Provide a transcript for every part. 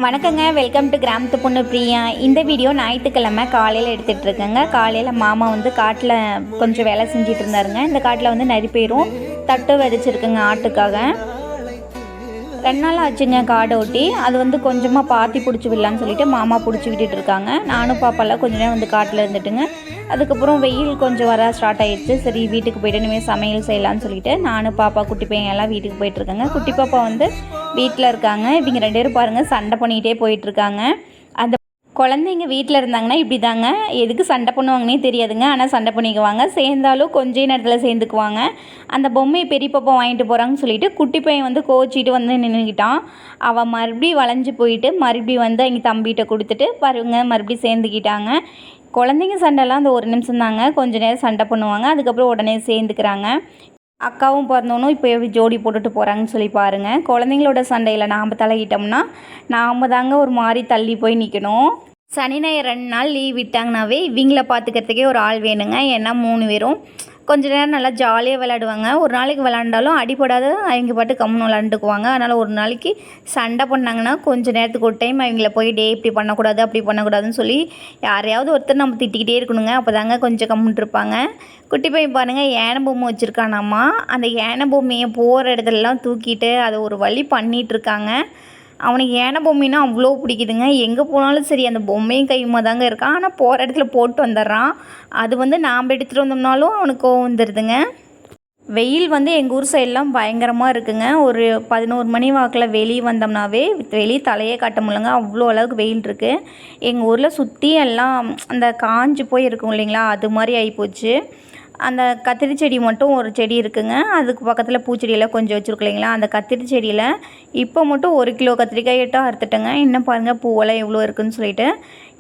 வணக்கங்க. Welcome to கிராமத்து பொண்ணு பிரியா. இந்த வீடியோ ஞாயிற்றுக்கிழமை காலையில் எடுத்துகிட்ருக்கேங்க. காலையில் மாமா வந்து காட்டில் கொஞ்சம் வேலை செஞ்சிட்டு இருந்தாருங்க. இந்த காட்டில் வந்து நரிப்பயிரும் தட்டு விதைச்சிருக்குங்க ஆட்டுக்காக. 2 நாள் ஆச்சுங்க காடை ஓட்டி. அது வந்து கொஞ்சமாக பாத்தி பிடிச்சி விடலான்னு சொல்லிட்டு மாமா பிடிச்சி விட்டுட்டு இருக்காங்க. நானும் பாப்பாலாம் கொஞ்ச நேரம் வந்து காட்டில் இருந்துட்டுங்க. அதுக்கப்புறம் வெயில் கொஞ்சம் வர ஸ்டார்ட் ஆகிடுச்சு. சரி வீட்டுக்கு போய்ட்டு இனிமேல் சமையல் செய்யலான்னு சொல்லிட்டு நானும் பாப்பா குட்டி பையன் எல்லாம் வீட்டுக்கு போயிட்டுருக்கேங்க. குட்டி பாப்பா வந்து வீட்டில் இருக்காங்க. இவங்க 2 பேரும் பாருங்கள் சண்டை பண்ணிகிட்டே போயிட்டுருக்காங்க. அந்த குழந்தைங்க வீட்டில் இருந்தாங்கன்னா இப்படி தாங்க, எதுக்கு சண்டை பண்ணுவாங்கன்னே தெரியாதுங்க. ஆனால் சண்டை பண்ணிக்குவாங்க. சேர்ந்தாலும் கொஞ்ச நேரத்தில் சேர்ந்துக்குவாங்க. அந்த பொம்மையை பெரிய பாப்பா வாங்கிட்டு போகிறாங்கன்னு சொல்லிட்டு குட்டி பையன் வந்து கோச்சிட்டு வந்து நின்றுக்கிட்டான். அவன் மறுபடியும் வளைஞ்சு போயிட்டு மறுபடியும் வந்து எங்கள் தம்பிகிட்ட கொடுத்துட்டு பாருங்க மறுபடியும் சேர்ந்துக்கிட்டாங்க. குழந்தைங்க சண்டைலாம் அந்த ஒரு நிமிஷம் தாங்க, கொஞ்சம் நேரம் சண்டை பண்ணுவாங்க. அதுக்கப்புறம் உடனே சேர்ந்துக்கிறாங்க. அக்காவும் பிறந்தவனும் இப்போ எப்படி ஜோடி போட்டுட்டு போகிறாங்கன்னு சொல்லி பாருங்கள். குழந்தைங்களோட சண்டையில் நாம் தலையிட்டோம்னா நாம் தாங்க ஒரு மாதிரி தள்ளி போய் நிற்கணும். சனி ஞாயிறு 2 நாள் லீவ் விட்டாங்கனாவே இவங்கள பார்த்துக்கிறதுக்கே ஒரு ஆள் வேணுங்க. ஏன்னா 3 பேரும் கொஞ்ச நேரம் நல்லா ஜாலியாக விளையாடுவாங்க. ஒரு நாளைக்கு விளாண்டாலும் அடிப்படாத அவங்க பாட்டு கம்முன்னு விளாண்டுக்குவாங்க. அதனால் ஒரு நாளைக்கு சண்டை பண்ணாங்கன்னா கொஞ்சம் நேரத்துக்கு ஒரு டைம் அவங்கள போய் இப்படி பண்ணக்கூடாது அப்படி பண்ணக்கூடாதுன்னு சொல்லி யாரையாவது ஒருத்தர் நம்ம திட்டிக்கிட்டே இருக்கணுங்க. அப்போ தாங்க கொஞ்சம் கம்முன்ட்டு இருப்பாங்க. குட்டி பையன் பாருங்கள் யானை பொம்மை வச்சுருக்கானாம்மா. அந்த யானை பொம்மையை போகிற இடத்துலலாம் தூக்கிட்டு அதை ஒரு வழி பண்ணிகிட்ருக்காங்க. அவனுக்கு யானை பொம்மைன்னா அவ்வளோ பிடிக்குதுங்க. எங்கே போனாலும் சரி அந்த பொம்மையும் கையுமா தாங்க இருக்கான். ஆனால் போகிற இடத்துல போட்டு வந்துடுறான். அது வந்து நாம் எடுத்துகிட்டு வந்தோம்னாலும் அவனுக்கு கோவம் வந்துடுதுங்க. வெயில் வந்து எங்கள் ஊர் சைடெலாம் பயங்கரமாக இருக்குங்க. ஒரு 11 மணி வாக்கில் வெளியே வந்தோம்னாவே வெளியே தலையே காட்ட முடியலங்க, அவ்வளோ அளவுக்கு வெயில் இருக்குது. எங்கள் ஊரில் சுற்றி எல்லாம் அந்த காஞ்சி போய் இருக்கும் இல்லைங்களா, அது மாதிரி ஆகிப்போச்சு. அந்த கத்திரி செடி மட்டும் ஒரு செடி இருக்குங்க. அதுக்கு பக்கத்தில் பூச்செடியெல்லாம் கொஞ்சம் வச்சுருக்கோம் இல்லைங்களா, அந்த கத்திரி செடியில் இப்போ மட்டும் 1 கிலோ கத்திரிக்காய் எட்டும் அறுத்துட்டேங்க. இன்னும் பாருங்கள் பூவெல்லாம் எவ்வளோ இருக்குதுன்னு சொல்லிட்டு.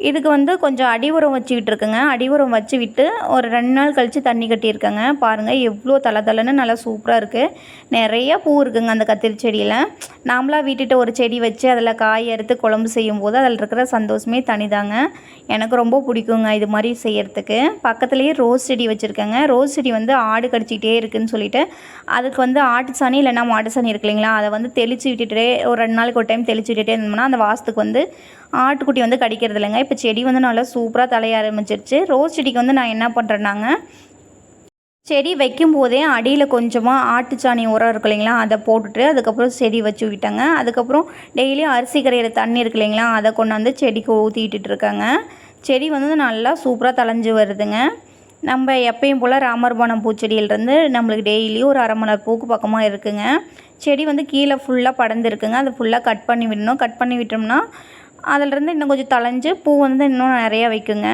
இதுக்கு வந்து கொஞ்சம் அடி உரம் வச்சுக்கிட்டு இருக்குங்க. அடி உரம் வச்சு விட்டு ஒரு 2 நாள் கழித்து தண்ணி கட்டியிருக்கேங்க. பாருங்கள் எவ்வளோ தலை நல்லா சூப்பராக இருக்குது. நிறையா பூ இருக்குங்க அந்த கத்திரி செடியில். நாமளாக வீட்டுகிட்ட ஒரு செடி வச்சு அதில் காய் அறுத்து குழம்பு செய்யும்போது அதில் இருக்கிற சந்தோஷமே தனிதாங்க. எனக்கு ரொம்ப பிடிக்குங்க இது மாதிரி செய்கிறதுக்கு. பக்கத்துலேயே ரோஸ் செடி வச்சுருக்கேங்க. ரோஸ் செடி வந்து ஆடு கடிச்சிக்கிட்டே இருக்குதுன்னு சொல்லிட்டு அதுக்கு வந்து ஆட்டு சாணி இல்லைன்னா மாட்டு சாணி இருக்கு இல்லைங்களா, அதை வந்து தெளித்து விட்டுட்டே ஒரு 2 நாளைக்கு ஒரு டைம் தெளித்து விட்டுட்டே இருந்தோம்னா அந்த வாசத்துக்கு வந்து ஆட்டுக்குட்டி வந்து கடிக்கிறது இல்லைங்க. இப்போ செடி வந்து நல்லா சூப்பராக தலைய ஆரம்பிச்சிருச்சு. ரோஸ் செடிக்கு வந்து நான் என்ன பண்ணுறேன்னாங்க, செடி வைக்கும் போதே அடியில் கொஞ்சமாக ஆட்டுச்சாணி உரம் இருக்கு இல்லைங்களா, அதை போட்டுட்டு அதுக்கப்புறம் செடி வச்சு விட்டாங்க. அதுக்கப்புறம் டெய்லியும் அரிசி கரையிற தண்ணி இருக்கு இல்லைங்களா, அதை கொண்டாந்து செடிக்கு ஊற்றிட்டு இருக்காங்க. செடி வந்து நல்லா சூப்பராக தளைஞ்சு வருதுங்க. நம்ம எப்பயும் போல் ராமர்பானம் பூச்செடியிலேருந்து நம்மளுக்கு டெய்லியும் ஒரு 1/2 மணி நேரம் பூக்கு பக்கமாக இருக்குங்க. செடி வந்து கீழே ஃபுல்லாக படர்ந்துருக்குங்க. அதை ஃபுல்லாக கட் பண்ணி விடணும். கட் பண்ணி விட்டோம்னா அதிலேருந்து இன்னும் கொஞ்சம் தளைஞ்சு பூ வந்து இன்னும் நிறையா வைக்குங்க.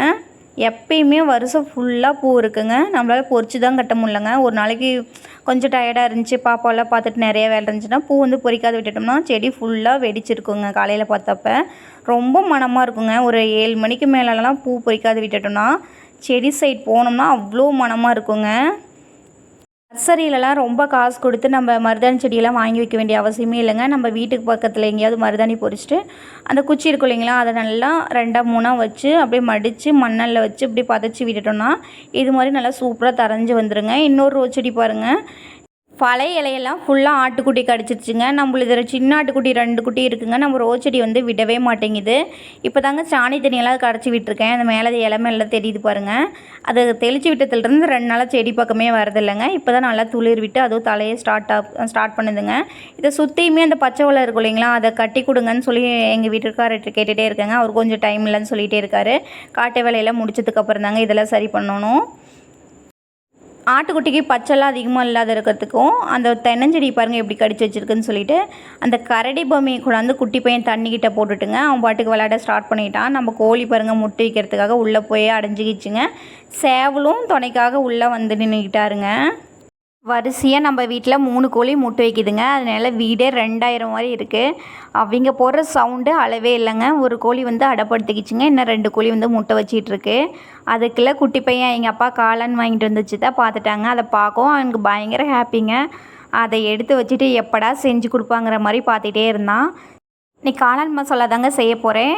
எப்பயுமே வருஷம் ஃபுல்லாக பூ இருக்குங்க. நம்மளால் பொறிச்சு தான் கட்ட முடியலங்க. ஒரு நாளைக்கு கொஞ்சம் டயர்டாக இருந்துச்சு, பாப்பாவெல்லாம் பார்த்துட்டு நிறைய வேலை இருந்துச்சுன்னா பூ வந்து பொறிக்காது விட்டுட்டோம்னா செடி ஃபுல்லாக வெடிச்சிருக்குங்க. காலையில் பார்த்தப்ப ரொம்ப மணமாக இருக்குங்க. ஒரு 7 மணிக்கு மேலெலாம் பூ பொறிக்காது விட்டுட்டோம்னா செடி சைட் போனோம்னா அவ்வளோ மணமாக இருக்குங்க. நர்சரியிலலாம் ரொம்ப காசு கொடுத்து நம்ம மருதாணி செடியெல்லாம் வாங்கி வைக்க வேண்டிய அவசியமே இல்லைங்க. நம்ம வீட்டுக்கு பக்கத்தில் எங்கேயாவது மருதாணி பொறிச்சிட்டு அந்த குச்சி இருக்கும் இல்லைங்களா, அதை நல்லா 2 3 வச்சு அப்படியே மடித்து மண்ணல்ல வச்சு இப்படி பதைச்சி விட்டுட்டோம்னா இது மாதிரி நல்லா சூப்பராக தரைஞ்சி வந்துடுங்க. இன்னொரு ரோஸ் செடி பாருங்கள், பழைய இலையெல்லாம் ஃபுல்லாக ஆட்டுக்குட்டி கடிச்சிருச்சுங்க. நம்மளுது சின்ன ஆட்டுக்குட்டி 2 குட்டி இருக்குங்க. நம்ம ரோஸ் செடி வந்து விடவே மாட்டேங்குது. இப்போ தாங்க சாணி தண்ணியெல்லாம் கரைச்சி விட்டுருக்கேன். அந்த மேலே இலை மேலே தெரியுது பாருங்கள். அதை தெளித்து விட்டதுலேருந்து 2 நாளாக செடி பக்கமே வரதில்லைங்க. இப்போ தான் நல்லா துளிர் விட்டு அதுவும் தலையை ஸ்டார்ட் பண்ணுதுங்க. இதை சுற்றியுமே அந்த பச்சை வலை இருக்கும் இல்லைங்களா, அதை கட்டி கொடுங்கன்னு சொல்லி எங்கள் வீட்டுக்காரர்கிட்ட கேட்டுகிட்டே இருக்கேங்க. அவர் கொஞ்சம் டைம் இல்லைன்னு சொல்லிகிட்டே இருக்காரு. காட்டு வேலையெல்லாம் முடிச்சதுக்கப்புறம் தாங்க இதெல்லாம் சரி பண்ணணும். ஆட்டுக்குட்டிக்கு பச்சைலாம் அதிகமாக இல்லாத இருக்கிறதுக்கும் அந்த தென்னஞ்செடி பாருங்கள் எப்படி கடிச்சு வச்சுருக்குன்னு சொல்லிட்டு அந்த கரடி பொம்மையை கொண்டாந்து குட்டி பையன் தண்ணிக்கிட்ட போட்டுட்டுங்க அவன் பாட்டுக்கு விளையாட ஸ்டார்ட் பண்ணிட்டான். நம்ம கோழி பாருங்கள் முட்டை வைக்கிறதுக்காக உள்ளே போய் அடைஞ்சிக்கிச்சுங்க. சேவலும் துணைக்காக உள்ளே வந்து நின்றுக்கிட்டாருங்க. வரிசையாக நம்ம வீட்டில் 3 கோழி முட்டை வைக்குதுங்க. அதனால வீடே 2000 மாதிரி இருக்குது. அவங்க போடுற சவுண்டு அளவே இல்லைங்க. ஒரு கோழி வந்து அடைப்படுத்திக்கிச்சுங்க. இன்னும் 2 கோழி வந்து முட்டை வச்சிட்ருக்கு. அதுக்குள்ளே குட்டி பையன் எங்கள் அப்பா காளான் வாங்கிட்டு வந்துச்சு தான் பார்த்துட்டாங்க. அதை பார்க்கவும் அவனுக்கு பயங்கர ஹாப்பிங்க. அதை எடுத்து வச்சுட்டு எப்படா செஞ்சு கொடுப்பாங்கிற மாதிரி பார்த்துட்டே இருந்தான். இன்றைக்கி காளான் மசாலா தாங்க செய்ய போகிறேன்.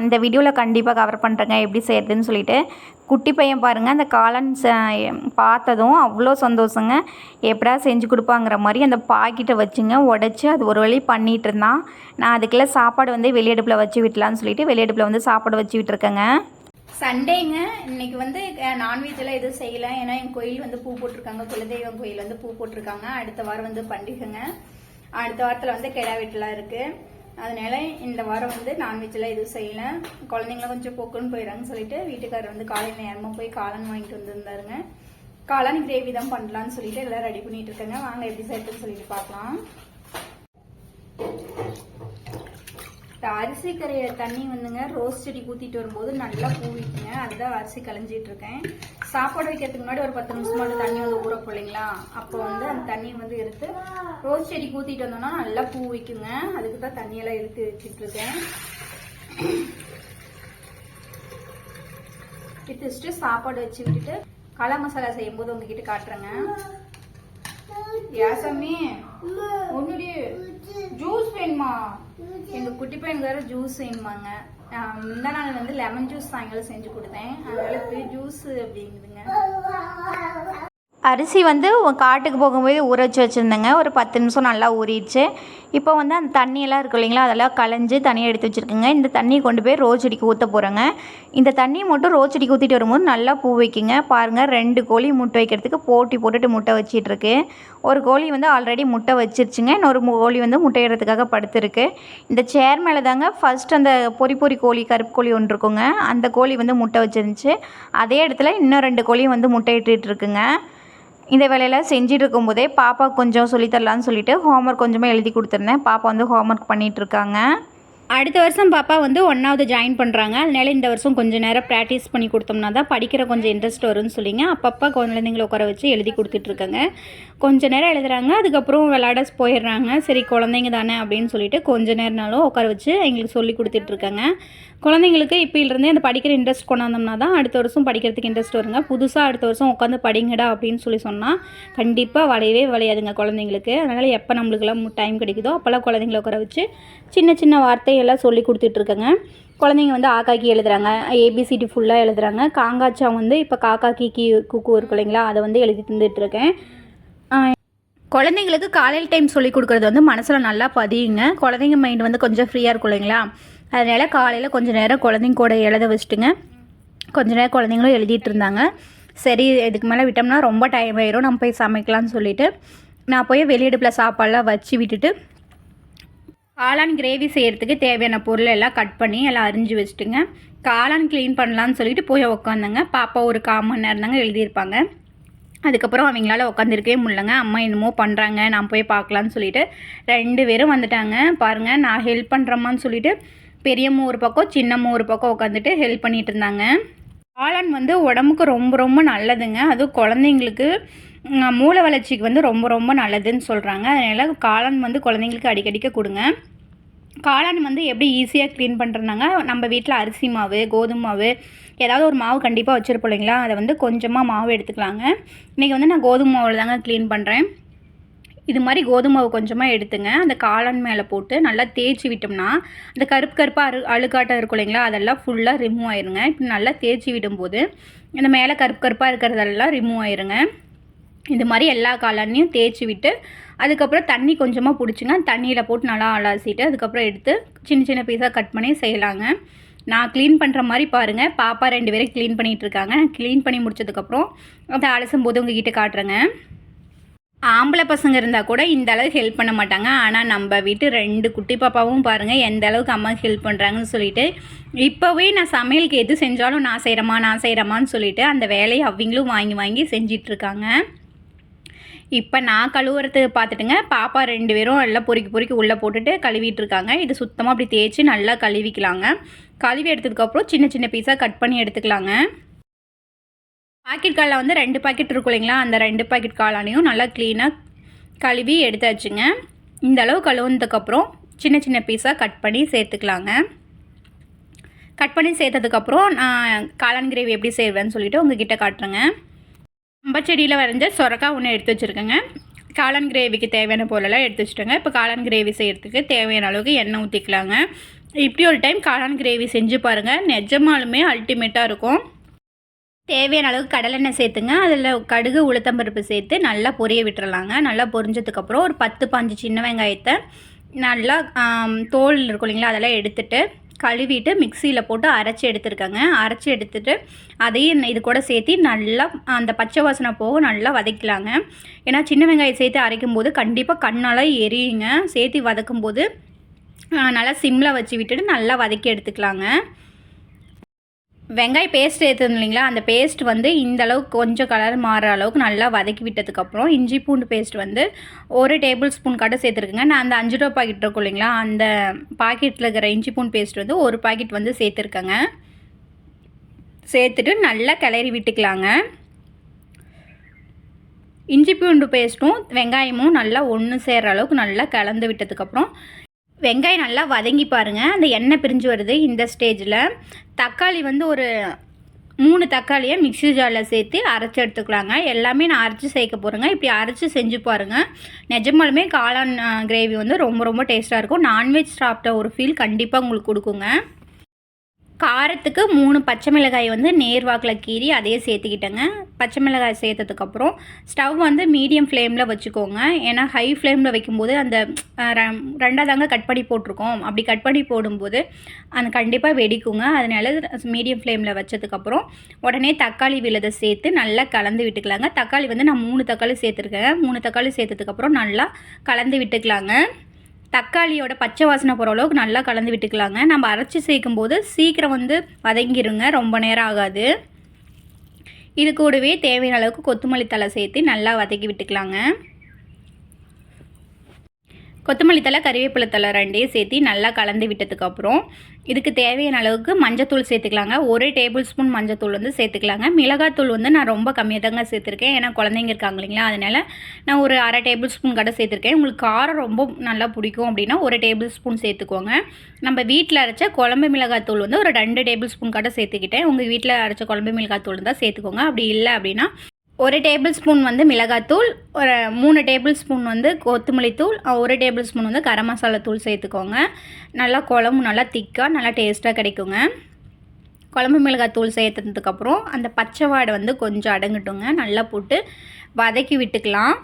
இந்த வீடியோவில் கண்டிப்பாக கவர் பண்ணுறேங்க எப்படி செய்கிறதுன்னு சொல்லிட்டு. குட்டி பையன் பாருங்கள், அந்த காளான் பார்த்ததும் அவ்வளோ சந்தோஷங்க. எப்படா செஞ்சு கொடுப்பாங்கிற மாதிரி அந்த பாக்கெட்டை வச்சுங்க உடச்சி அது ஒரு வழி பண்ணிகிட்டு இருந்தான். நான் அதுக்குள்ளே சாப்பாடு வந்து வெளியடுப்பில் வச்சு விட்டலான்னு சொல்லிட்டு வெளியடுப்பில் வந்து சாப்பாடு வச்சு விட்டுருக்கேங்க. சண்டேங்க, இன்னைக்கு வந்து நான்வெஜ்லாம் எதுவும் செய்யலை. ஏன்னா என் கோயில் வந்து பூ போட்டிருக்காங்க, குலதெய்வம் கோயில் வந்து பூ போட்டிருக்காங்க. அடுத்த வாரம் வந்து பண்டிகைங்க. அடுத்த வாரத்தில் வந்து கிடா வெட்டலாம் இருக்குது. அதனால இந்த வாரம் வந்து நான்வெஜ்லாம் எதுவும் செய்யலை. குழந்தைங்களாம் கொஞ்சம் போக்குன்னு போயிடறாங்கன்னு சொல்லிட்டு வீட்டுக்காரர் வந்து காலையில் நேரமாக போய் காளான் வாங்கிட்டு வந்துருந்தாருங்க. காளான் கிரேவி தான் பண்ணலான்னு சொல்லிட்டு எல்லாம் ரெடி பண்ணிட்டு இருக்கேங்க. வாங்க எப்படி செய்யறதுன்னு சொல்லிட்டு பார்க்கலாம். அரிசி கரைய தண்ணி வந்துங்க ரோஸ் செடி ஊற்றிட்டு வரும்போது நல்லா பூவிக்குங்க. அதுதான் அரிசி களைஞ்சிட்டு இருக்கேன். சாப்பாடு வைக்கிறதுக்கு முன்னாடி ஒரு 10 நிமிஷம் மட்டும் தண்ணி வந்து ஊற போடலைங்களா, அப்போ வந்து அந்த தண்ணியை வந்து எடுத்து ரோஸ் செடி ஊற்றிட்டு வந்தோம்னா நல்லா பூ வைக்குங்க. அதுக்கு தான் தண்ணியெல்லாம் எடுத்து வச்சுட்டு இருக்கேன். எடுத்து வச்சுட்டு சாப்பாடு வச்சு விட்டுட்டு களை மசாலா செய்யும் போது உங்ககிட்ட காட்டுறேங்க. யாசமி ஒன்னுடைய ஜூஸ் வேணுமா? எங்க குட்டி பையனுக்கு வேற ஜூஸ் வேணுமாங்க. முந்தா நாள் வந்து லெமன் ஜூஸ் சாயங்காலம் செஞ்சு கொடுத்தேன். அதனால போய் ஜூஸ் அப்படிங்குதுங்க. அரிசி வந்து காட்டுக்கு போகும்போது ஊற வச்சு வச்சுருந்தேங்க. ஒரு 10 நிமிஷம் நல்லா ஊறிடுச்சு. இப்போ வந்து அந்த தண்ணியெல்லாம் இருக்கும் இல்லைங்களா, அதெல்லாம் களைஞ்சி தனியாக எடுத்து வச்சுருக்குங்க. இந்த தண்ணியை கொண்டு போய் ரோஸ் செடிக்கு ஊற்ற போகிறேங்க. இந்த தண்ணியை மட்டும் ரோஸ் செடிக்கு ஊற்றிட்டு வரும்போது நல்லா பூ வைக்குங்க. பாருங்கள், 2 கோழி முட்டை வைக்கிறதுக்கு போட்டி போட்டுட்டு முட்டை வச்சிட்ருக்கு. ஒரு கோழி வந்து ஆல்ரெடி முட்டை வச்சிருச்சுங்க. இன்னொரு கோழி வந்து முட்டையிடறதுக்காக படுத்துருக்கு. இந்த சேர் மேலே தாங்க ஃபஸ்ட் அந்த பொறி கோழி, கருப்பு கோழி ஒன்று இருக்குங்க. அந்த கோழி வந்து முட்டை வச்சிருந்துச்சு. அதே இடத்துல இன்னும் 2 கோழியும் வந்து முட்டையிட்டு இருக்குங்க. இந்த வேலையில் செஞ்சுட்டு இருக்கும்போதே பாப்பா கொஞ்சம் சொல்லித்தரலான்னு சொல்லிட்டு ஹோம்ஒர்க் கொஞ்சமாக எழுதி கொடுத்துருந்தேன். பாப்பா வந்து ஹோம்ஒர்க் பண்ணிகிட்ருக்காங்க. அடுத்த வருஷம் பாப்பா வந்து 1வது ஜாயின் பண்ணுறாங்க. அதனால இந்த வருஷம் கொஞ்சம் நேரம் ப்ராக்டிஸ் பண்ணி கொடுத்தோம்னா தான் படிக்கிற கொஞ்சம் இன்ட்ரெஸ்ட் வரும்னு சொல்லிங்க அப்பப்போ குழந்தைங்களை உட்கார வச்சு எழுதி கொடுத்துட்ருக்காங்க. கொஞ்சம் நேரம் எழுதுறாங்க, அதுக்கப்புறம் விளையாட போயிடுறாங்க. சரி குழந்தைங்க தானே அப்படின்னு சொல்லிட்டு கொஞ்சம் நேரம்னாலும் உட்கார வச்சு எங்களுக்கு சொல்லி கொடுத்துட்ருக்காங்க. குழந்தைங்களுக்கு இப்போலேருந்தே அந்த படிக்கிற இன்ட்ரெஸ்ட் கொண்டாந்தோம்னா தான் அடுத்த வருஷம் படிக்கிறதுக்கு இன்ட்ரெஸ்ட் வருங்க. புதுசாக அடுத்த வருஷம் உட்காந்து படிங்கடா அப்படின்னு சொன்னால் கண்டிப்பாக விளையாதுங்க குழந்தைங்களுக்கு. அதனால் எப்போ நம்மளுக்கெல்லாம் டைம் கிடைக்குதோ அப்போல்லாம் குழந்தைங்கள உட்கார வச்சு சின்ன சின்ன வார்த்தையெல்லாம் சொல்லி கொடுத்துட்ருக்கேங்க. குழந்தைங்க வந்து ஆக்காக்கி எழுதுறாங்க, ஏபிசிடி ஃபுல்லாக எழுதுறாங்க. காங்காச்சா வந்து இப்போ காக்கா கீக்கி குக்கு இருக்கு இல்லைங்களா, அதை வந்து எழுதி தந்துட்டுருக்கேன். குழந்தைங்களுக்கு காலையில் டைம் சொல்லி கொடுக்குறது வந்து மனசில் நல்லா பதியுங்க. குழந்தைங்க மைண்ட் வந்து கொஞ்சம் ஃப்ரீயாக இருக்கும் இல்லைங்களா, அதனால் காலையில் கொஞ்சம் நேரம் குழந்தைங்க கூட எழுத வச்சுட்டுங்க. கொஞ்சம் நேரம் குழந்தைங்களும் எழுதிட்டு இருந்தாங்க. சரி இதுக்கு மேலே விட்டோம்னா ரொம்ப டைம் ஆயிரும், நம்ம போய் சமைக்கலாம்னு சொல்லிவிட்டு நான் போய் வெளியடுப்பில் சாப்பாடெலாம் வச்சு விட்டுட்டு காளான் கிரேவி செய்கிறதுக்கு தேவையான பொருள் எல்லாம் கட் பண்ணி எல்லாம் அரிஞ்சு வச்சுட்டுங்க. காளான் க்ளீன் பண்ணலான்னு சொல்லிட்டு போய் உட்காந்தங்க. பாப்பா ஒரு 1/4 மணி நேரம் தாங்க எழுதியிருப்பாங்க. அதுக்கப்புறம் அவங்களால உட்காந்துருக்கவே முடியலங்க. அம்மா என்னமோ பண்ணுறாங்க, நான் போய் பார்க்கலான்னு சொல்லிவிட்டு 2 பேரும் வந்துட்டாங்க. பாருங்கள், நான் ஹெல்ப் பண்ணுறம்மான்னு சொல்லிவிட்டு பெரியம்மா ஒரு பக்கம் சின்னம்மா ஒரு பக்கம் உட்காந்துட்டு ஹெல்ப் பண்ணிகிட்டு இருந்தாங்க. காளான் வந்து உடம்புக்கு ரொம்ப ரொம்ப நல்லதுங்க. அதுவும் குழந்தைங்களுக்கு மூளை வளர்ச்சிக்கு வந்து ரொம்ப ரொம்ப நல்லதுன்னு சொல்கிறாங்க. அதனால் காளான் வந்து குழந்தைங்களுக்கு அடிக்கடிக்க கொடுங்க. காளான் வந்து எப்படி ஈஸியாக க்ளீன் பண்ணுறதுனாங்க, நம்ம வீட்டில் அரிசி மாவு, கோதுமை மாவு, ஏதாவது ஒரு மாவு கண்டிப்பாக வச்சுருப்போம் இல்லைங்களா, அதை வந்து கொஞ்சமாக மாவு எடுத்துக்கலாங்க. இன்றைக்கி வந்து நான் கோதுமை மாவில் தாங்க க்ளீன் பண்ணுறேன். இது மாதிரி கோதுமை மாவு கொஞ்சமாக எடுத்துங்க, அந்த காளான் மேலே போட்டு நல்லா தேய்ச்சி விட்டோம்னா அந்த கருப்பாக அழுக்காட்டம் இருக்கும் இல்லைங்களா, அதெல்லாம் ஃபுல்லாக ரிமூவ் ஆயிருங்க. இப்படி நல்லா தேய்ச்சி விடும்போது இந்த மேலே கருப்பாக இருக்கிறதெல்லாம் ரிமூவ் ஆயிருங்க. இது மாதிரி எல்லா காளானையும் தேய்ச்சி விட்டு அதுக்கப்புறம் தண்ணி கொஞ்சமாக பிடிச்சிங்க, தண்ணியில் போட்டு நல்லா அலசிட்டு அதுக்கப்புறம் எடுத்து சின்ன சின்ன பீஸாக கட் பண்ணி செய்யலாங்க. நான் க்ளீன் பண்ணுற மாதிரி பாருங்கள். பாப்பா 2 பேரும் க்ளீன் பண்ணிகிட்ருக்காங்க. க்ளீன் பண்ணி முடிச்சதுக்கப்புறம் அதை அலசும் போது உங்ககிட்ட காட்டுறேங்க. ஆம்பளை பசங்க இருந்தால் கூட இந்த அளவுக்கு ஹெல்ப் பண்ண மாட்டாங்க. ஆனால் நம்ம வீட்டு 2 குட்டி பாப்பாவும் பாருங்கள் எந்த அளவுக்கு அம்மாவுக்கு ஹெல்ப் பண்ணுறாங்கன்னு சொல்லிட்டு இப்போவே நான் சமையலுக்கு எது செஞ்சாலும் நான் செய்கிறேம்மான்னு சொல்லிட்டு அந்த வேலையை அவங்களும் வாங்கி செஞ்சிட்ருக்காங்க. இப்போ நான் கழுவுறது பார்த்துட்டுங்க, பாப்பா 2 பேரும் எல்லாம் பொறுக்கி உள்ளே போட்டுட்டு கழுவிட்டுருக்காங்க. இது சுத்தமாக அப்படி தேய்ச்சி நல்லா கழுவிக்கலாங்க. கழுவி எடுத்ததுக்கப்புறம் சின்ன சின்ன பீஸாக கட் பண்ணி எடுத்துக்கலாங்க. பாக்கெட் காலில் வந்து 2 பாக்கெட் இருக்கும் இல்லைங்களா, அந்த 2 பாக்கெட் காளானையும் நல்லா க்ளீனாக கழுவி எடுத்தாச்சுங்க. இந்த அளவு கழுவுனதுக்கப்புறம் சின்ன சின்ன பீஸாக கட் பண்ணி சேர்த்துக்கலாங்க. கட் பண்ணி சேர்த்ததுக்கப்புறம் நான் காளான் கிரேவி எப்படி செய்வேன்னு சொல்லிவிட்டு உங்ககிட்ட காட்டுறேங்க. நம்ம செடியில் வரைஞ்ச சொரக்காய் ஒன்று எடுத்து வச்சுருக்கேங்க. காளான் கிரேவிக்கு தேவையான பொருளெல்லாம் எடுத்து வச்சுட்டோங்க. இப்போ காளான் கிரேவி செய்கிறதுக்கு தேவையான அளவுக்கு எண்ணெய் ஊற்றிக்கலாங்க. இப்படி ஒரு டைம் காளான் கிரேவி செஞ்சு பாருங்கள், நிஜமாலுமே அல்டிமேட்டாக இருக்கும். தேவையான அளவுக்கு கடலெண்ணெய் சேர்த்துங்க. அதில் கடுகு உளுத்தம்பருப்பு சேர்த்து நல்லா பொரிய விட்டுறலாங்க. நல்லா பொரிஞ்சதுக்கப்புறம் ஒரு 10-15 சின்ன வெங்காயத்தை நல்லா தோல் இருக்கும் இல்லைங்களா, அதெல்லாம் எடுத்துகிட்டு கழுவிட்டு மிக்சியில் போட்டு அரைச்சி எடுத்துருக்கேங்க. அரைச்சி எடுத்துகிட்டு அதையும் இது கூட சேர்த்து நல்லா அந்த பச்சை வாசனை போக நல்லா வதக்கலாங்க. ஏன்னா சின்ன வெங்காயம் சேர்த்து அரைக்கும் போது கண்டிப்பாக கண்ணால் எரியுங்க. சேர்த்து வதக்கும் போது நல்லா சிம்மில் வச்சு விட்டுட்டு நல்லா வதக்கி எடுத்துக்கலாங்க. வெங்காய பேஸ்ட் ஏற்றுது இல்லைங்களா, அந்த பேஸ்ட் வந்து இந்த அளவுக்கு கொஞ்சம் கலர் மாறுற அளவுக்கு நல்லா வதக்கி விட்டதுக்கப்புறம் இஞ்சி பூண்டு பேஸ்ட் வந்து 1 டேபிள் ஸ்பூன் கடை சேர்த்துருக்குங்க. நான் அந்த 5 ரூபா பாக்கெட் இருக்கும் இல்லைங்களா, அந்த பாக்கெட்டில் இருக்கிற இஞ்சி பூண்டு பேஸ்ட் வந்து 1 பாக்கெட் வந்து சேர்த்துருக்கேங்க. சேர்த்துட்டு நல்லா கிளறி விட்டுக்கலாங்க. இஞ்சி பூண்டு பேஸ்ட்டும் வெங்காயமும் நல்லா ஒன்று சேர்கிற அளவுக்கு நல்லா கலந்து விட்டதுக்கப்புறம் வெங்காயம் நல்லா வதங்கி பாருங்கள், அந்த எண்ணெய் பிரிஞ்சு வருது. இந்த ஸ்டேஜில் தக்காளி வந்து ஒரு 3 தக்காளியை மிக்ஸி ஜாரில் சேர்த்து அரைச்சி எடுத்துக்கலாங்க. எல்லாமே நான் அரைச்சி சேர்க்க போகிறேங்க. இப்படி அரைச்சி செஞ்சு பாருங்கள், நிஜமாலுமே காளான் கிரேவி வந்து ரொம்ப ரொம்ப டேஸ்ட்டாக இருக்கும். நான்வெஜ் சாப்பிட்ட ஒரு ஃபீல் கண்டிப்பாக உங்களுக்கு கொடுக்குங்க. காரத்துக்கு 3 பச்சை மிளகாய் வந்து நேர்வாக்கில் கீறி அதையே சேர்த்துக்கிட்டேங்க. பச்சை மிளகாய் சேர்த்ததுக்கப்புறம் ஸ்டவ் வந்து மீடியம் ஃப்ளேமில் வச்சுக்கோங்க. ஏன்னா ஹை ஃப்ளேமில் வைக்கும்போது அந்த ரெண்டாவதாங்க கட் பண்ணி போட்டிருக்கோம், அப்படி கட் பண்ணி போடும்போது அந்த கண்டிப்பாக வெடிக்குங்க. அதனால மீடியம் ஃப்ளேமில் வச்சதுக்கப்புறம் உடனே தக்காளி விழுதை சேர்த்து நல்லா கலந்து விட்டுக்கலாங்க. தக்காளி வந்து நான் 3 தக்காளி சேர்த்துருக்கேன். 3 தக்காளி சேர்த்ததுக்கப்புறம் நல்லா கலந்து விட்டுக்கலாங்க. தக்காளியோட பச்சை வாசனை போகிற அளவுக்கு நல்லா கலந்து விட்டுக்கலாங்க. நம்ம அரைச்சி சேர்க்கும் போது சீக்கிரம் வந்து வதங்கிருங்க, ரொம்ப நேரம் ஆகாது. இது கூடவே தேவையான அளவுக்கு கொத்தமல்லி தழை சேர்த்து நல்லா வதக்கி விட்டுக்கலாங்க. கொத்தமல்லி தழை கறிவேப்பிலை தழை 2 சேர்த்து நல்லா கலந்து விட்டதுக்கப்புறம் இதுக்கு தேவையான அளவுக்கு மஞ்சத்தூள் சேர்த்துக்கலாங்க. 1 டேபிள் ஸ்பூன் மஞ்சத்தூள் வந்து சேர்த்துக்கலாங்க. மிளகாத்தூள் வந்து நான் ரொம்ப கம்மியாக தாங்க சேர்த்துருக்கேன், ஏன்னா குழந்தைங்க இருக்காங்க இல்லைங்களா, அதனால் நான் ஒரு 1/2 டேபிள் ஸ்பூன் கடை சேர்த்துருக்கேன். உங்களுக்கு காரம் ரொம்ப நல்லா பிடிக்கும் அப்படின்னா 1 டேபிள் ஸ்பூன் சேர்த்துக்கோங்க. நம்ம வீட்டில் அரைச்ச குழம்பு மிளகாத்தூள் வந்து ஒரு 2 டேபிள் ஸ்பூன் கடை சேர்த்துக்கிட்டேன். உங்கள் வீட்டில் அரைச்ச குழம்பு மிளகாத்தூள் தான் சேர்த்துக்கோங்க. அப்படி இல்லை அப்படின்னா 1 டேபிள் ஸ்பூன் வந்து மிளகாத்தூள், ஒரு 3 டேபிள் ஸ்பூன் வந்து கொத்தமல்லி தூள், 1 டேபிள் ஸ்பூன் வந்து கரம் மசாலா தூள் சேர்த்துக்கோங்க. நல்லா குழம்பு நல்லா திக்காக நல்லா டேஸ்ட்டாக கிடைக்குங்க. குழம்பு மிளகாத்தூள் சேர்த்ததுக்கப்புறம் அந்த பச்சை வாடை வந்து கொஞ்சம் அடங்கட்டுங்க. நல்லா போட்டு வதக்கி விட்டுக்கலாம்.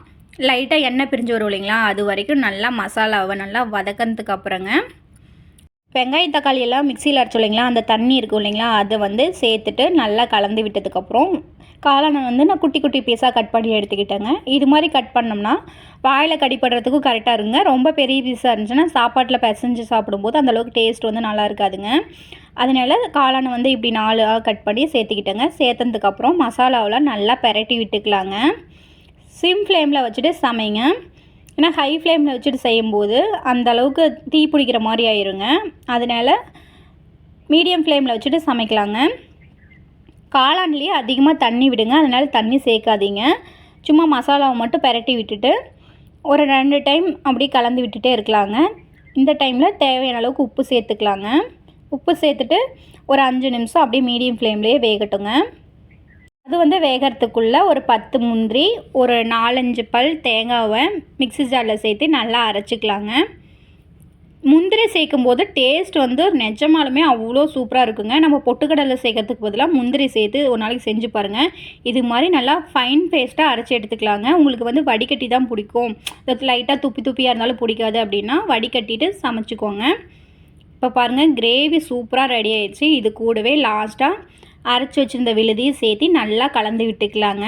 லைட்டாக எண்ணெய் பிரிஞ்சு வரும் இல்லைங்களா, அது வரைக்கும் நல்லா மசாலாவை நல்லா வதக்கிறதுக்கு அப்புறங்க வெங்காயம் தக்காளி எல்லாம் மிக்சியில் அரைச்சோம் இல்லைங்களா, அந்த தண்ணி இருக்கும் இல்லைங்களா, அதை வந்து சேர்த்துட்டு நல்லா கலந்து விட்டதுக்கப்புறம் காளானை வந்து நான் குட்டி குட்டி பீஸாக கட் பண்ணி எடுத்துக்கிட்டேங்க. இது மாதிரி கட் பண்ணோம்னா வாயில் கடிப்படுறதுக்கும் கரெக்டாக இருங்க. ரொம்ப பெரிய பீஸாக இருந்துச்சுன்னா சாப்பாட்டில் பிசைஞ்சு சாப்பிடும்போது அந்தளவுக்கு டேஸ்ட் வந்து நல்லா இருக்காதுங்க. அதனால காளானை வந்து இப்படி 4 கட் பண்ணி சேர்த்துக்கிட்டேங்க. சேர்த்ததுக்கப்புறம் மசாலாவில் நல்லா பெரட்டி விட்டுக்கலாங்க. சிம் ஃப்ளேமில் வச்சுட்டு சமைங்க. ஏன்னா ஹை ஃப்ளேமில் வச்சுட்டு செய்யும்போது அந்தளவுக்கு தீ பிடிக்கிற மாதிரி ஆயிருங்க. அதனால் மீடியம் ஃப்ளேமில் வச்சுட்டு சமைக்கலாங்க. காளான்லேயே அதிகமாக தண்ணி விடுங்க, அதனால் தண்ணி சேர்க்காதீங்க. சும்மா மசாலாவை மட்டும் பெரட்டி விட்டுட்டு ஒரு 2 டைம் அப்படி கலந்து விட்டுட்டே இருக்கலாங்க. இந்த டைமில் தேவையான அளவுக்கு உப்பு சேர்த்துக்கலாங்க. உப்பு சேர்த்துட்டு ஒரு 5 நிமிஷம் அப்படியே மீடியம் ஃப்ளேம்லேயே வேகட்டுங்க. அது வந்து வேகிறதுக்குள்ளே ஒரு 10 முந்திரி, ஒரு 4-5 பல் தேங்காவை மிக்ஸி ஜாரில் சேர்த்து நல்லா அரைச்சிக்கலாங்க. முந்திரி சேர்க்கும் போது டேஸ்ட் வந்து நிஜமாலுமே அவ்வளோ சூப்பராக இருக்குங்க. நம்ம பொட்டுக்கடலை சேர்க்கறதுக்கு பதிலாக முந்திரி சேர்த்து ஒரு நாளைக்கு செஞ்சு பாருங்கள். இது மாதிரி நல்லா ஃபைன் பேஸ்ட்டாக அரைச்சி எடுத்துக்கலாங்க. உங்களுக்கு வந்து வடிகட்டி தான் பிடிக்கும், லைட்டாக துப்பியாக இருந்தாலும் பிடிக்காது அப்படின்னா வடிகட்டிட்டு சமைச்சிக்கோங்க. இப்போ பாருங்கள், கிரேவி சூப்பராக ரெடி ஆயிடுச்சு. இது கூடவே லாஸ்ட்டாக அரைச்சி வச்சுருந்த விழுதியும் சேர்த்து நல்லா கலந்து விட்டுக்கலாங்க.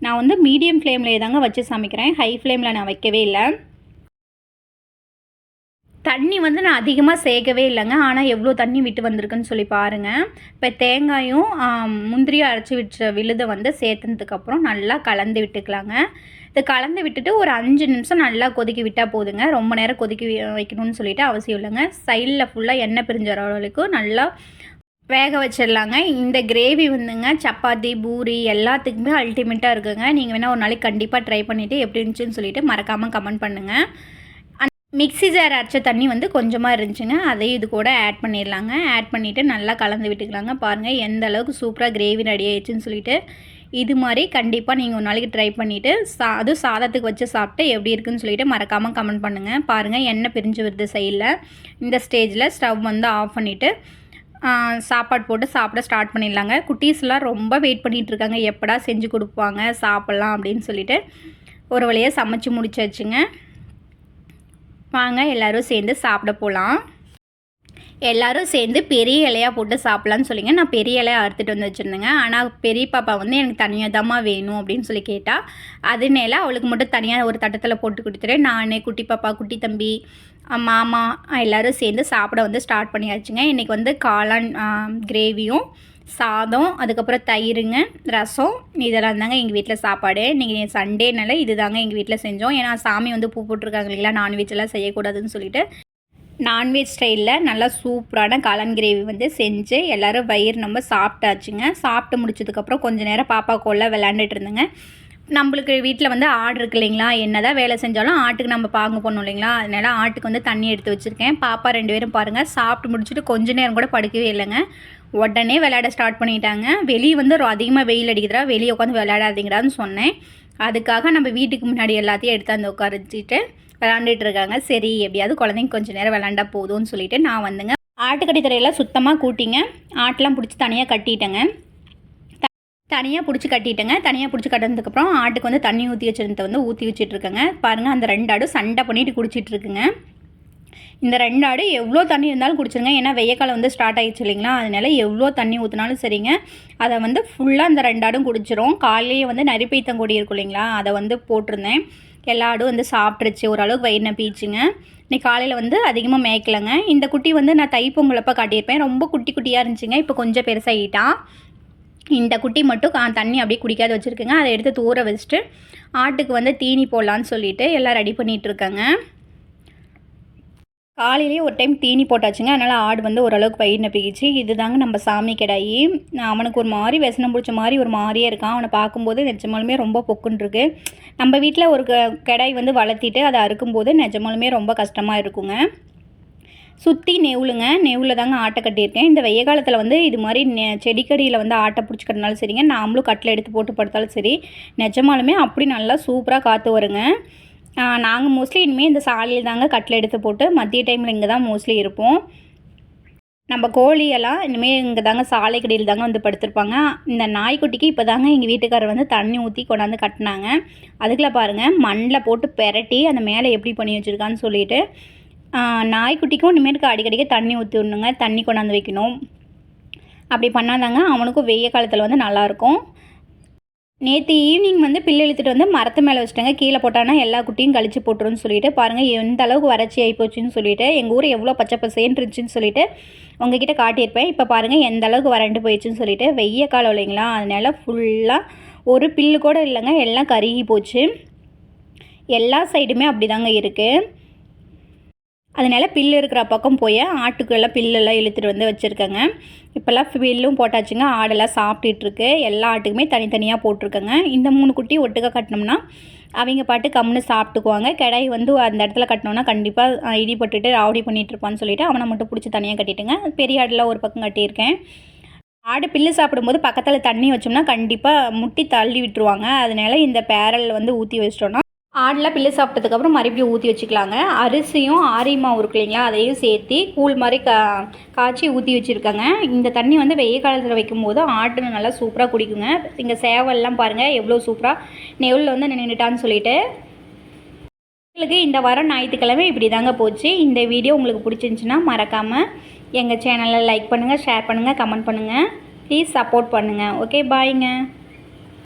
நான் வந்து மீடியம் ஃப்ளேமில் தாங்க வச்சு சமைக்கிறேன், ஹை ஃப்ளேமில் நான் வைக்கவே இல்லை. தண்ணி வந்து நான் அதிகமாக சேர்க்கவே இல்லைங்க, ஆனால் எவ்வளோ தண்ணி விட்டு வந்திருக்குன்னு சொல்லி பாருங்கள். இப்போ தேங்காயும் முந்திரியும் அரைச்சி வச்ச விழுதை வந்து சேர்த்ததுக்கப்புறம் நல்லா கலந்து விட்டுக்கலாங்க. இது கலந்து விட்டுட்டு ஒரு 5 நிமிஷம் நல்லா கொதிக்க விட்டால் போதுங்க. ரொம்ப நேரம் கொதிக்க வைக்கணும்னு சொல்லிட்டு அவசியம் இல்லைங்க. சைடில் ஃபுல்லாக எண்ணெய் பிரிஞ்ச அளவுக்கு நல்லா வேக வச்சிடலாங்க. இந்த கிரேவி வந்துங்க சப்பாத்தி பூரி எல்லாத்துக்குமே அல்டிமேட்டாக இருக்குங்க. நீங்கள் வேணால் ஒரு நாளைக்கு கண்டிப்பாக ட்ரை பண்ணிவிட்டு எப்படி இருந்துச்சுன்னு சொல்லிவிட்டு மறக்காமல் கமெண்ட் பண்ணுங்கள். மிக்ஸி ஜார் அரைச்ச தண்ணி வந்து கொஞ்சமாக இருந்துச்சுங்க, அதையும் இது கூட ஆட் பண்ணிடலாங்க. ஆட் பண்ணிவிட்டு நல்லா கலந்து விட்டுக்கலாங்க. பாருங்கள் எந்த அளவுக்கு சூப்பராக கிரேவி ரெடி ஆயிடுச்சுன்னு சொல்லிட்டு. இது மாதிரி கண்டிப்பாக நீங்கள் ஒரு நாளைக்கு ட்ரை பண்ணிவிட்டு அதுவும் சாதத்துக்கு வச்சு சாப்பிட்டு எப்படி இருக்குன்னு சொல்லிவிட்டு மறக்காமல் கமெண்ட் பண்ணுங்கள். பாருங்கள் எண்ணெய் பிரிஞ்சு வருது சைடில். இந்த ஸ்டேஜில் ஸ்டவ் வந்து ஆஃப் பண்ணிவிட்டு சாப்பாடு போட்டு சாப்பிட ஸ்டார்ட் பண்ணிடலாங்க. குட்டீஸ்லாம் ரொம்ப வெயிட் பண்ணிகிட்ருக்காங்க, எப்படா செஞ்சு கொடுப்பாங்க சாப்பிட்லாம் அப்படின்னு சொல்லிட்டு. ஒரு வழியாக சமைச்சு முடிச்சாச்சுங்க. வாங்க எல்லோரும் சேர்ந்து சாப்பிட போகலாம். எல்லோரும் சேர்ந்து பெரிய இலையாக போட்டு சாப்பிட்லான்னு சொல்லிங்க. நான் பெரிய இலையை அறுத்துட்டு வந்து வச்சுருந்தேங்க. ஆனால் பெரிய பாப்பா வந்து எனக்கு தனியாக தாம்மா வேணும் அப்படின்னு சொல்லி கேட்டால், அதனால அவளுக்கு மட்டும் தனியாக ஒரு தட்டத்தில் போட்டு கொடுத்துட்டு நான் குட்டி பாப்பா, குட்டி தம்பி, மாமா எல்லோரும் சேர்ந்து சாப்பிட வந்து ஸ்டார்ட் பண்ணியாச்சுங்க. இன்றைக்கி வந்து காளான் கிரேவியும் சாதம், அதுக்கப்புறம் தயிருங்க, ரசம், இதெல்லாம் தாங்க எங்கள் வீட்டில் சாப்பாடு. இன்றைக்கி சண்டேனால இது தாங்க எங்கள் வீட்டில் செஞ்சோம். ஏன்னா சாமி வந்து பூ போட்டிருக்காங்க இல்லைங்களா, நான்வெஜ்லாம் செய்யக்கூடாதுன்னு சொல்லிட்டு நான்வெஜ் ஸ்டைலில் நல்லா சூப்பரான காளான் கிரேவி வந்து செஞ்சு எல்லோரும் வயிறு நம்ம சாப்பிட்டாச்சுங்க. சாப்பிட்டு முடிச்சதுக்கப்புறம் கொஞ்சம் நேரம் பாப்பா கோல்ல விளாண்டுட்டு இருந்தேங்க. நம்மளுக்கு வீட்டில் வந்து ஆடு இருக்குது இல்லைங்களா, என்ன தான் வேலை செஞ்சாலும் ஆட்டுக்கு நம்ம பாங்கு பண்ணோம் இல்லைங்களா, அதனால் ஆட்டுக்கு வந்து தண்ணி எடுத்து வச்சுருக்கேன். பாப்பா 2 பேரும் பாருங்கள் சாப்பிட்டு முடிச்சுட்டு கொஞ்சம் நேரம் கூட படுக்கவே இல்லைங்க, உடனே விளையாட ஸ்டார்ட் பண்ணிட்டாங்க. வெளியே வந்து அதிகமாக வெயில் அடிக்கிறா, வெளியே உட்காந்து விளையாடாதீங்கடான்னு சொன்னேன். அதுக்காக நம்ம வீட்டுக்கு முன்னாடி எல்லாத்தையும் எடுத்து அந்த உட்கார வச்சுட்டு விளாண்டுட்டு இருக்காங்க. சரி எப்படியாவது குழந்தைங்க கொஞ்சம் நேரம் விளாண்டா போதும்னு சொல்லிட்டு நான் வந்துங்க ஆட்டுக்கட்டி தரையெல்லாம் சுத்தமாக கூட்டிங்க. ஆட்டெலாம் பிடிச்சி தனியாக கட்டிட்டேங்க. தனியாக பிடிச்சி கட்டினதுக்கப்புறம் ஆட்டுக்கு வந்து தண்ணி ஊற்றி வச்சிருந்ததை வந்து ஊற்றி வச்சிட்ருக்கேங்க. பாருங்கள் அந்த 2 ஆடும் சண்டை பண்ணிட்டு குடிச்சிட்ருக்குங்க. இந்த 2 ஆடு எவ்வளோ தண்ணி இருந்தாலும் குடிச்சிருங்க. ஏன்னா வெய்யக்காலம் வந்து ஸ்டார்ட் ஆகிடுச்சு இல்லைங்களா, அதனால எவ்வளோ தண்ணி ஊற்றினாலும் சரிங்க, அதை வந்து ஃபுல்லாக அந்த 2 ஆடும் குடிச்சிரும். காலையிலேயே வந்து நரிப்பைத்தங்கொடி இருக்கும் இல்லைங்களா, அதை வந்து போட்டிருந்தேன். எல்லா ஆடும் வந்து சாப்பிட்ருச்சு, ஓரளவுக்கு வயிறு நப்பிச்சுங்க. இன்னைக்கு காலையில் வந்து அதிகமாக மேய்க்கலைங்க. இந்த குட்டி வந்து நான் தைப்பொங்கலப்போ காட்டியிருப்பேன், ரொம்ப குட்டி குட்டியாக இருந்துச்சுங்க. இப்போ கொஞ்சம் பெருசாகிட்டான். இந்த குட்டி மட்டும் தண்ணி அப்படியே குடிக்காத வச்சுருக்குங்க. அதை எடுத்து தூர வச்சுட்டு ஆட்டுக்கு வந்து தீனி போடலான்னு சொல்லிவிட்டு எல்லாம் ரெடி பண்ணிகிட்ருக்காங்க. காலையிலேயே ஒரு டைம் தீனி போட்டாச்சுங்க, அதனால் ஆடு வந்து ஓரளவுக்கு வயிறு நப்பிக்கிச்சு. இது தாங்க நம்ம சாமி கிடாயி. அவனுக்கு ஒரு மாதிரி விசனம் பிடிச்ச மாதிரி ஒரு மாதிரியே இருக்கான். அவனை பார்க்கும்போது நிஜமாலுமே ரொம்ப பொக்குன்னு இருக்கு. நம்ம வீட்டில் ஒரு கிடாய் வந்து வளர்த்திட்டு அதை அறுக்கும்போது நிஜமாலுமே ரொம்ப கஷ்டமாக இருக்குங்க. சுற்றி நெவுளில் தாங்க ஆட்டை கட்டியிருக்கேன். இந்த வெய்ய காலத்தில் வந்து இது மாதிரி செடிக்கடியில் வந்து ஆட்டை பிடிச்சிக்கிறதுனாலும் சரிங்க, நாமளும் கட்டில் எடுத்து போட்டு படுத்தாலும் சரி, நிஜமாலுமே அப்படி நல்லா சூப்பராக காற்று வருங்க. நாங்கள் மோஸ்ட்லி இனிமேல் இந்த சாலையில் தாங்க கட்டில் எடுத்து போட்டு மதிய டைமில் இங்கே தான் மோஸ்ட்லி இருப்போம். நம்ம கோழியெல்லாம் இனிமேல் இங்கே தாங்க சாலை கடியில் தாங்க வந்து படுத்திருப்பாங்க. இந்த நாய்க்குட்டிக்கு இப்போ தாங்க எங்கள் வீட்டுக்காரர் வந்து தண்ணி ஊற்றி கொண்டாந்து கட்டினாங்க. அதுக்குள்ளே பாருங்கள் மண்ணில் போட்டு பெரட்டி அந்த மேலே எப்படி பண்ணி வச்சுருக்கான்னு சொல்லிட்டு, நாய்க்குட்டிக்கும் இனிமேலுக்கு அடிக்கடிக்க தண்ணி ஊற்றி விடணுங்க, தண்ணி கொண்டாந்து வைக்கணும். அப்படி பண்ணாதாங்க அவனுக்கும் வெய்ய காலத்தில் வந்து நல்லாயிருக்கும். நேற்று ஈவினிங் வந்து பில்லு இழுத்துட்டு வந்து மரத்து மேலே வச்சுட்டாங்க, கீழே போட்டானா எல்லா குட்டியும் கழிச்சு போட்டுருன்னு சொல்லிட்டு பாருங்கள் எந்த அளவுக்கு வறட்சி ஆகிப்போச்சுன்னு சொல்லிட்டு, எங்கள் ஊர் எவ்வளோ பச்சை பசேன்னு இருந்துச்சுன்னு சொல்லிட்டு உங்ககிட்ட காட்டியிருப்பேன். இப்போ பாருங்கள் எந்த அளவுக்கு வறண்டு போயிடுச்சுன்னு சொல்லிட்டு, வெய்ய காலம் இல்லைங்களா, அதனால ஃபுல்லாக ஒரு பில்லு கூட இல்லைங்க, எல்லாம் கருகி போச்சு. எல்லா சைடுமே அப்படி தாங்க இருக்குது. அதனால் பில்லு இருக்கிற பக்கம் போய் ஆட்டுக்கெல்லாம் பில்லெல்லாம் இழுத்துட்டு வந்து வச்சுருக்கேங்க. இப்போல்லாம் பில்லும் போட்டாச்சுங்க, ஆடெல்லாம் சாப்பிட்டுட்ருக்கு. எல்லா ஆட்டுக்குமே தனித்தனியாக போட்டிருக்கேங்க. இந்த 3 குட்டி ஒட்டுக்க கட்டினோம்னா அவங்க பாட்டு கம்முன்னு சாப்பிட்டுக்குவாங்க. கிடாய் வந்து அந்த இடத்துல கட்டினோன்னா கண்டிப்பாக இடிப்பட்டுட்டு ராவடி பண்ணிகிட்ருப்பான்னு சொல்லிவிட்டு அவனை மட்டும் பிடிச்சி தனியாக கட்டிட்டுங்க. பெரிய ஆடெல்லாம் ஒரு பக்கம் கட்டியிருக்கேன். ஆடு பில்லு சாப்பிடும்போது பக்கத்தில் தண்ணி வச்சோம்னா கண்டிப்பாக முட்டி தள்ளி விட்டுருவாங்க. அதனால இந்த பேரல் வந்து ஊற்றி வச்சிட்டோன்னா ஆடெலாம் பில்லு சாப்பிட்டதுக்கப்புறம் மறுபடியும் ஊற்றி வச்சுக்கலாங்க. அரிசியும் ஆரியமாவும் இருக்கு இல்லைங்களா, அதையும் சேர்த்து கூழ் மாதிரி காய்ச்சி ஊற்றி வச்சுருக்காங்க. இந்த தண்ணி வந்து வெய்ய காலத்தில் வைக்கும்போது ஆடு நல்லா சூப்பராக குடிக்குங்க. இங்கே சேவல்லாம் பாருங்கள் எவ்வளோ சூப்பராக நெவுளில் வந்து நின்றுட்டான்னு சொல்லிட்டு. உங்களுக்கு இந்த வாரம் ஞாயிற்றுக்கிழமை இப்படி தாங்க போச்சு. இந்த வீடியோ உங்களுக்கு பிடிச்சிருந்துச்சின்னா மறக்காமல் எங்கள் சேனலை லைக் பண்ணுங்கள், ஷேர் பண்ணுங்கள், கமெண்ட் பண்ணுங்கள். ப்ளீஸ் சப்போர்ட் பண்ணுங்கள். ஓகே பாய்ங்க.